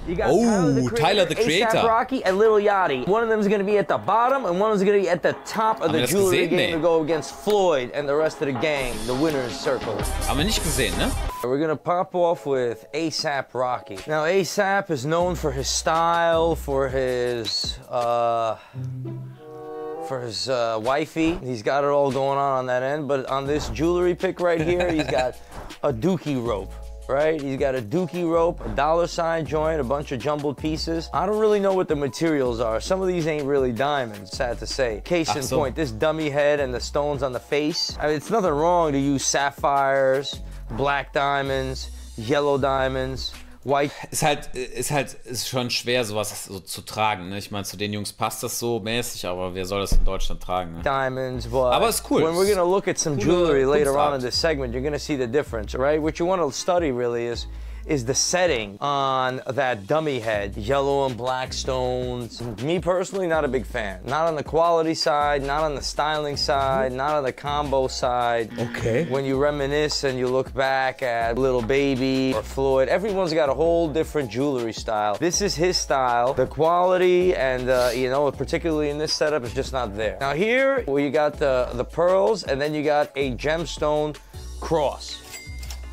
You got Tyler, the Creator. A$AP Rocky and Lil Yachty. One of them is going to be at the bottom and one of them is going to be at the top of the jewelry game to go against Floyd and the rest of the gang, the winner's circle. Haben wir nicht gesehen, ne? We're going to pop off with A$AP Rocky. Now, A$AP is known for his style, for his wifey. He's got it all going on that end, but on this jewelry pick right here, he's got a dookie rope. Right? He's got a dookie rope, a $sign joint, a bunch of jumbled pieces. I don't really know what the materials are. Some of these ain't really diamonds, sad to say. Case in point, this dummy head and the stones on the face. I mean, it's nothing wrong to use sapphires, black diamonds, yellow diamonds. White. Ist schon schwer, sowas so zu tragen. Ne? Ich meine, zu den Jungs passt das so mäßig, aber wer soll das in Deutschland tragen? Ne? Diamonds, but aber ist cool. When we're gonna look at some jewelry later on in this segment, you're gonna see the difference, right? What you want to study really is the setting on that dummy head. Yellow and black stones. Me personally, not a big fan. Not on the quality side, not on the styling side, not on the combo side. Okay. When you reminisce and you look back at Lil Baby or Floyd, everyone's got a whole different jewelry style. This is his style. The quality and, you know, particularly in this setup, is just not there. Now here, well, you got the pearls and then you got a gemstone cross.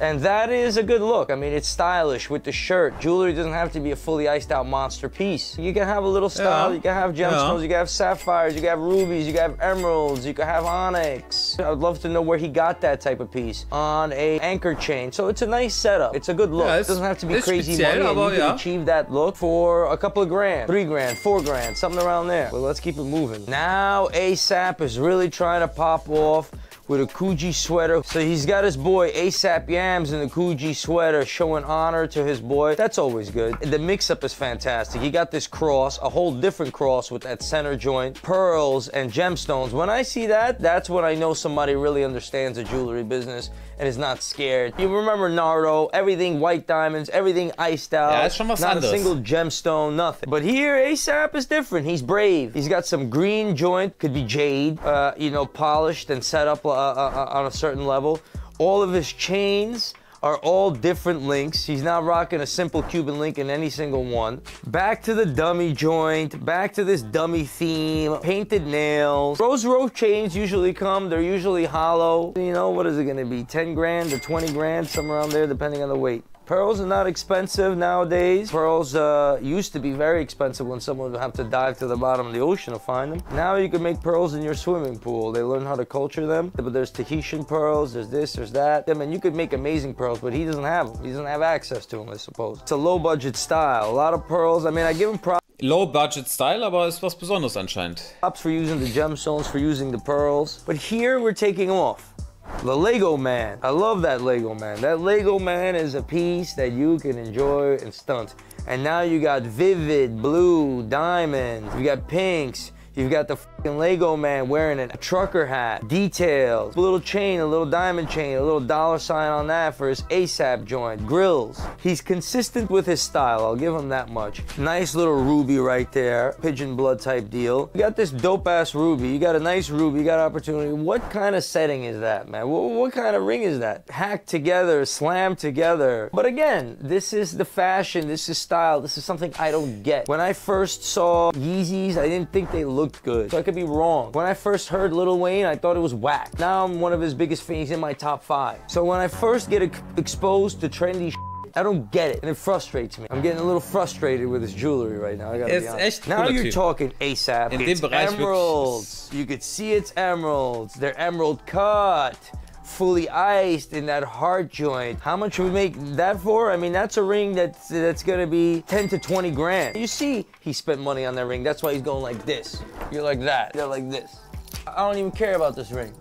And that is a good look. I mean, it's stylish with the shirt. Jewelry doesn't have to be a fully iced out monster piece. You can have a little style, you can have gemstones, you can have sapphires, you can have rubies, you can have emeralds, you can have onyx. I would love to know where he got that type of piece on a anchor chain. So it's a nice setup. It's a good look. It doesn't have to be crazy money, and you can achieve that look for a couple of grand, 3 grand, 4 grand, something around there. But let's keep it moving. Now A$AP is really trying to pop off with a Coogee sweater. So he's got his boy A$AP Yams in the Coogee sweater, showing honor to his boy. That's always good. The mix-up is fantastic. He got this cross, a whole different cross with that center joint, pearls and gemstones. When I see that, that's when I know somebody really understands the jewelry business and is not scared. You remember Nardo, everything white diamonds, everything iced out. Yeah, it's schon was not anderes. A single gemstone, nothing. But here, A$AP is different. He's brave. He's got some green joint, could be jade, you know, polished and set up on a certain level. All of his chains are all different links. He's not rocking a simple Cuban link in any single one. Back to the dummy joint, back to this dummy theme, painted nails. Those rope chains usually come, they're usually hollow. You know, what is it gonna be, 10 grand or 20 grand, somewhere around there, depending on the weight. Pearls are not expensive nowadays. Pearls used to be very expensive when someone would have to dive to the bottom of the ocean to find them. Now you can make pearls in your swimming pool. They learn how to culture them. But there's Tahitian pearls, there's this, there's that. I mean, you could make amazing pearls, but he doesn't have them. He doesn't have access to them, I suppose. It's a low budget style. A lot of pearls. I mean, I give him props. Low budget style, aber ist was Besonderes anscheinend. Props for using the gemstones, for using the pearls. But here we're taking off. The Lego Man. I love that Lego Man. That Lego Man is a piece that you can enjoy and stunt. And now you got vivid blue diamonds. You got pinks. You've got the fucking Lego Man wearing a trucker hat, details, a little chain, a little diamond chain, a little $sign on that for his A$AP joint, grills. He's consistent with his style, I'll give him that much. Nice little ruby right there, pigeon blood type deal. You got this dope ass ruby, you got a nice ruby, you got opportunity. What kind of setting is that, man? What kind of ring is that? Hacked together, slammed together. But again, this is the fashion, this is style, this is something I don't get. When I first saw Yeezys, I didn't think they looked good. So I could be wrong. When I first heard Lil Wayne, I thought it was whack. Now I'm one of his biggest fans, in my top 5. So when I first get exposed to trendy shit, I don't get it, and it frustrates me. I'm getting a little frustrated with his jewelry right now, I gotta be honest. Now you're talking A$AP. It's emeralds. You could see it's emeralds. They're emerald cut. Fully iced in that heart joint. How much we make that for? I mean, that's a ring that's gonna be 10 to 20 grand. You see he spent money on that ring. That's why he's going like this. You're like that. You're like this. I don't even care about this ring.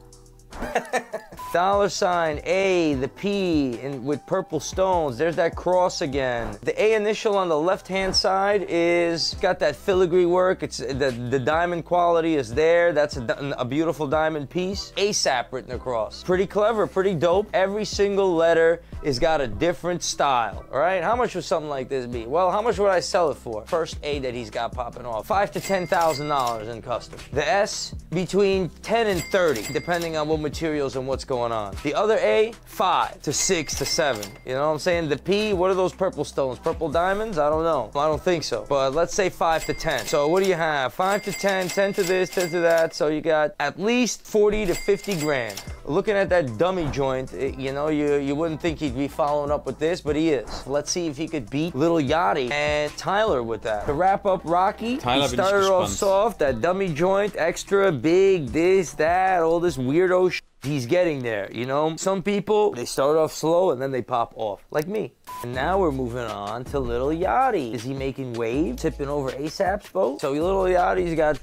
$sign A, the P, and with purple stones. There's that cross again. The A initial on the left-hand side is got that filigree work. It's the diamond quality is there. That's a beautiful diamond piece. A$AP written across. Pretty clever, pretty dope. Every single letter has got a different style. All right, how much would something like this be? Well, how much would I sell it for? First A that he's got popping off, $5,000 to $10,000 in custom. The S between 10 and 30, depending on what materials and what's going on. The other A, 5 to 6 to 7. You know what I'm saying? The P, what are those purple stones? Purple diamonds? I don't know. I don't think so. But let's say 5 to 10. So what do you have? 5 to 10, 10 to this, 10 to that. So you got at least 40 to 50 grand. Looking at that dummy joint, you know, you wouldn't think he'd be following up with this, but he is. Let's see if he could beat Lil Yachty and Tyler with that. To wrap up Rocky, Tyler, he started off soft, that dummy joint, extra big, this, that, all this weirdo shit. He's getting there, you know? Some people, they start off slow and then they pop off, like me. And now we're moving on to Lil Yachty. Is he making waves, tipping over ASAP's boat? So Lil Yachty's got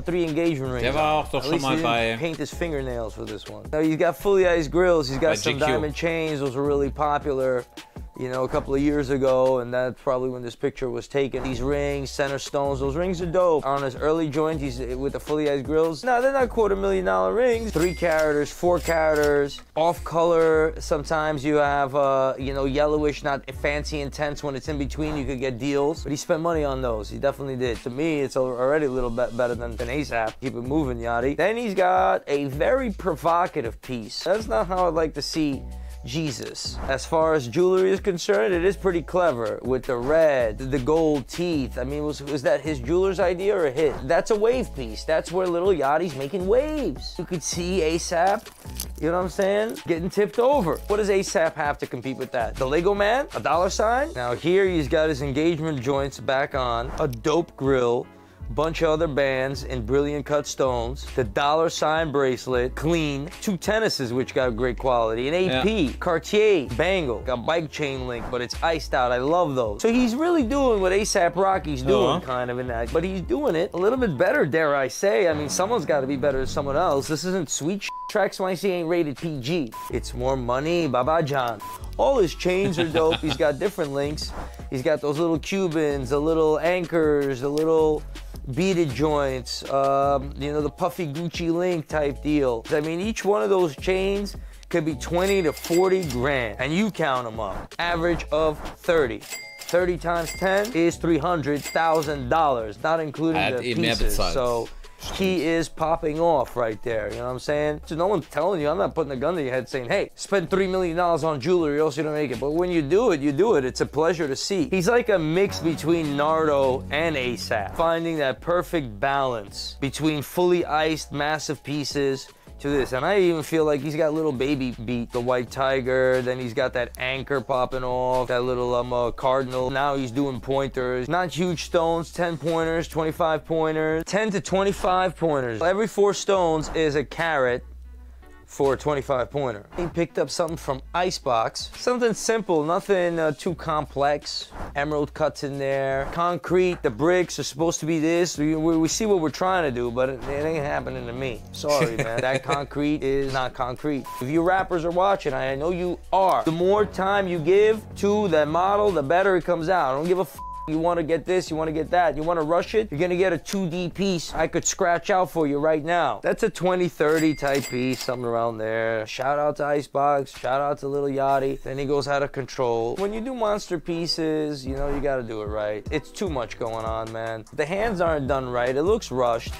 3 engagement rings. Der war auch doch schon mal bei... paint his fingernails for this one. Now he's got fully iced grills, he's got some diamond chains, those were really popular, you know, a couple of years ago, and that's probably when this picture was taken. These rings, center stones, those rings are dope. On his early joint, he's with the fully iced grills. No, they're not $250,000 rings. 3 caraters, 4 caraters, off color. Sometimes you have, you know, yellowish, not fancy intense. When it's in between, you could get deals. But he spent money on those. He definitely did. To me, it's already a little bit better than ASAP. Keep it moving, Yachty. Then he's got a very provocative piece. That's not how I'd like to see Jesus. As far as jewelry is concerned, it is pretty clever with the red, the gold teeth. I mean, was that his jeweler's idea or his? That's a wave piece. That's where Lil Yachty's making waves. You could see ASAP, you know what I'm saying, getting tipped over. What does ASAP have to compete with that? The Lego man? A dollar sign? Now here he's got his engagement joints back on, a dope grill, bunch of other bands in brilliant cut stones, the dollar sign bracelet, clean, 2 tennises which got great quality, an AP, Cartier, bangle, a bike chain link, but it's iced out. I love those. So he's really doing what ASAP Rocky's doing kind of in that, but he's doing it a little bit better, dare I say. I mean, someone's got to be better than someone else. This isn't sweet Tracks YC ain't rated PG. It's more money, Baba John. All his chains are dope. He's got different links. He's got those little Cubans, the little anchors, the little beaded joints, you know, the puffy Gucci link type deal. I mean, each one of those chains could be 20 to 40 grand, and you count them up. Average of 30. 30 times 10 is $300,000, not including the pieces. So he is popping off right there, you know what I'm saying? So no one's telling you, I'm not putting a gun to your head saying, hey, spend $3 million on jewelry or else you don't make it. But when you do it, you do it. It's a pleasure to see. He's like a mix between Nardo and ASAP, finding that perfect balance between fully iced, massive pieces to this. And I even feel like he's got little baby beat, the white tiger, then he's got that anchor popping off, that little cardinal. Now he's doing pointers, not huge stones, 10 pointers, 25 pointers, 10 to 25 pointers. Every 4 stones is a carat for a 25 pointer. He picked up something from Icebox, something simple, nothing too complex. Emerald cuts in there, concrete, the bricks are supposed to be this. We see what we're trying to do, but it ain't happening to me. Sorry, man. That concrete is not concrete. If you rappers are watching, I know you are, the more time you give to that model, the better it comes out. I don't give a f. You want to get this, you want to get that, you want to rush it, you're going to get a 2D piece I could scratch out for you right now. That's a 20-30 type piece, something around there. Shout out to Icebox, shout out to Lil Yachty. Then he goes out of control. When you do monster pieces, you know, you got to do it right. It's too much going on, man. The hands aren't done right. It looks rushed.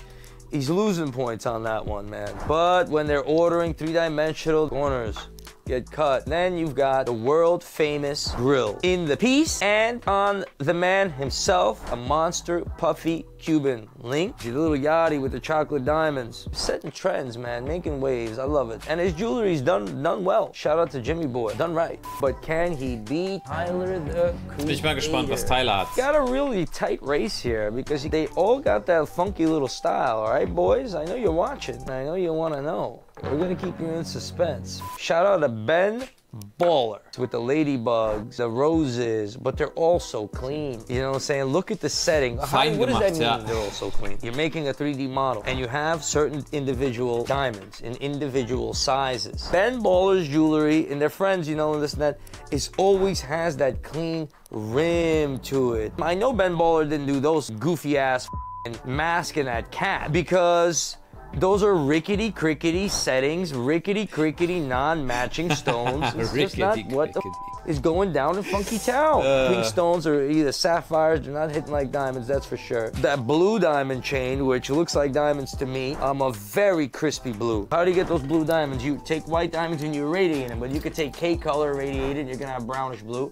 He's losing points on that one, man. But when they're ordering 3-dimensional corners, get cut. Then you've got the world famous grill in the piece, and on the man himself, a monster puffy Cuban link. The Lil Yachty with the chocolate diamonds. Setting trends, man, making waves. I love it. And his jewelry's done well. Shout out to Jimmy Boy, done right. But can he beat Tyler the Creator? Bin ich mal gespannt, was Tyler hat. Got a really tight race here because they all got that funky little style, all right, boys? I know you're watching. I know you want to know. We're gonna keep you in suspense. Shout out to Ben Baller with the ladybugs, the roses, but they're all so clean. You know what I'm saying? Look at the setting. What does that mean they're all so clean? You're making a 3D model and you have certain individual diamonds in individual sizes. Ben Baller's jewelry and their friends, you know, and this and that, always has that clean rim to it. I know Ben Baller didn't do those goofy ass masking that cat because Those are rickety-crickety settings, rickety-crickety non-matching stones. It's just not what the is going down in Funky Town. Pink stones are either sapphires, they're not hitting like diamonds, that's for sure. That blue diamond chain, which looks like diamonds to me, a very crispy blue. How do you get those blue diamonds? You take white diamonds and you irradiate them, but you could take K color irradiated, you're gonna have brownish blue.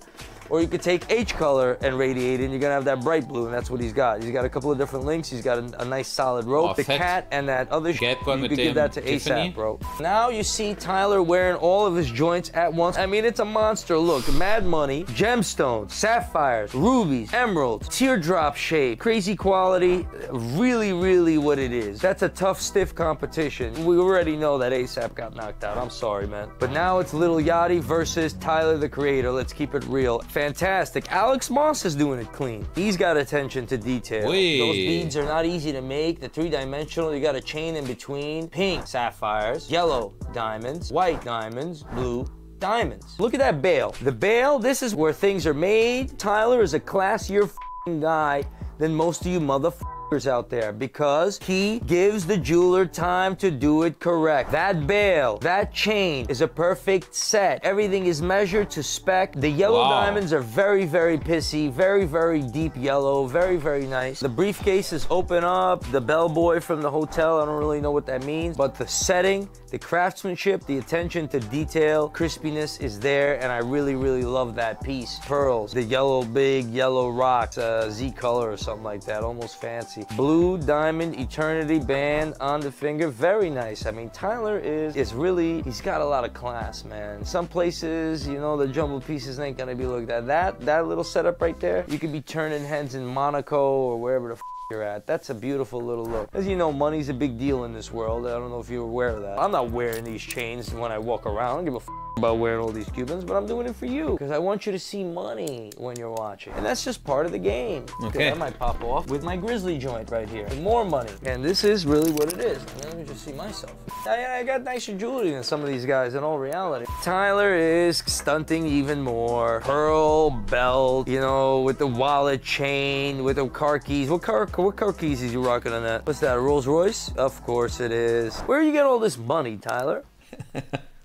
Or you could take H color and radiate it, and you're gonna have that bright blue, and that's what he's got. He's got a couple of different links. He's got a nice solid rope. The cat and that other shit, you could give that to ASAP, bro. Now you see Tyler wearing all of his joints at once. I mean, it's a monster look. Mad money, gemstones, sapphires, rubies, emeralds, teardrop shape, crazy quality, really, really what it is. That's a tough, stiff competition. We already know that ASAP got knocked out. I'm sorry, man. But now it's Lil Yachty versus Tyler, the Creator. Let's keep it real. Fantastic. Alex Moss is doing it clean. He's got attention to detail. Those beads are not easy to make. The three-dimensional, you got a chain in between. Pink sapphires, yellow diamonds, white diamonds, blue diamonds. Look at that bail. The bail, this is where things are made. Tyler is a classier f***ing guy than most of you motherfuckers out there because he gives the jeweler time to do it correct. That bail, that chain is a perfect set. Everything is measured to spec. The yellow diamonds are very, very pissy, very, very deep yellow, very, very nice. The briefcase is open up. The bellboy from the hotel, I don't really know what that means, but the setting, the craftsmanship, the attention to detail, crispiness is there, and I really, really love that piece. Pearls, the yellow, big yellow rocks, Z color or something like that, almost fancy. Blue diamond eternity band on the finger, very nice. I mean, Tyler is really, he's got a lot of class, man. Some places, you know, the jumbled pieces ain't gonna be like that. That little setup right there, you could be turning heads in Monaco or wherever the f you're at. That's a beautiful little look. As you know, money's a big deal in this world. I don't know if you're aware of that. I'm not wearing these chains when I walk around. I don't give a f about wearing all these Cubans, but I'm doing it for you because I want you to see money when you're watching. And that's just part of the game. Okay. I might pop off with my grizzly joint right here. And more money. And this is really what it is. Let me just see myself. I got nicer jewelry than some of these guys in all reality. Tyler is stunting even more. Pearl belt, you know, with the wallet chain, with the car keys. What car keys is you rocking on that? What's that, a Rolls Royce? Of course it is. Where you get all this money, Tyler?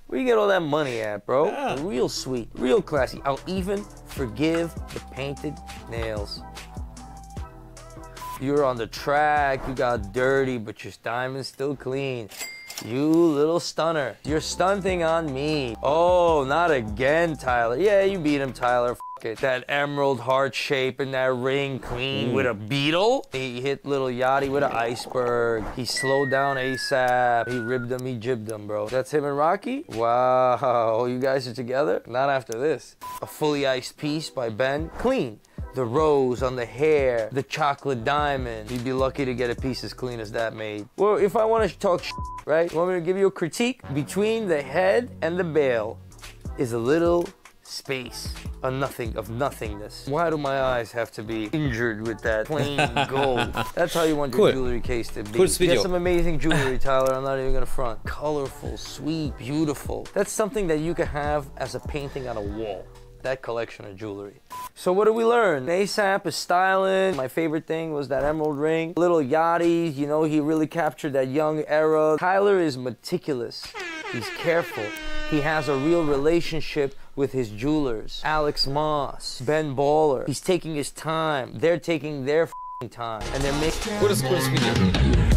Where you get all that money at, bro? Yeah. Real sweet, real classy. I'll even forgive the painted nails. You're on the track, you got dirty, but your diamond's still clean. You little stunner. You're stunting on me. Oh, not again, Tyler. Yeah, you beat him, Tyler. F it. That emerald heart shape and that ring clean with a beetle. He hit Lil Yachty with an iceberg. He slowed down ASAP. He ribbed him, he jibbed him, bro. That's him and Rocky? Wow, you guys are together? Not after this. A fully iced piece by Ben. Clean. The rose on the hair, the chocolate diamond. You'd be lucky to get a piece as clean as that made. Well, if I want to talk right? Want me to give you a critique? Between the head and the bail is a little space, of nothingness. Why do my eyes have to be injured with that plain gold? That's how you want your jewelry case to be. Get some amazing jewelry, Tyler. I'm not even gonna front. Colorful, sweet, beautiful. That's something that you can have as a painting on a wall. That collection of jewelry. So what do we learn? ASAP is styling. My favorite thing was that emerald ring. Lil Yachty, you know, he really captured that young era. Tyler is meticulous. He's careful. He has a real relationship with his jewelers. Alex Moss, Ben Baller. He's taking his time. They're taking their time. And they're making... Gutes Video.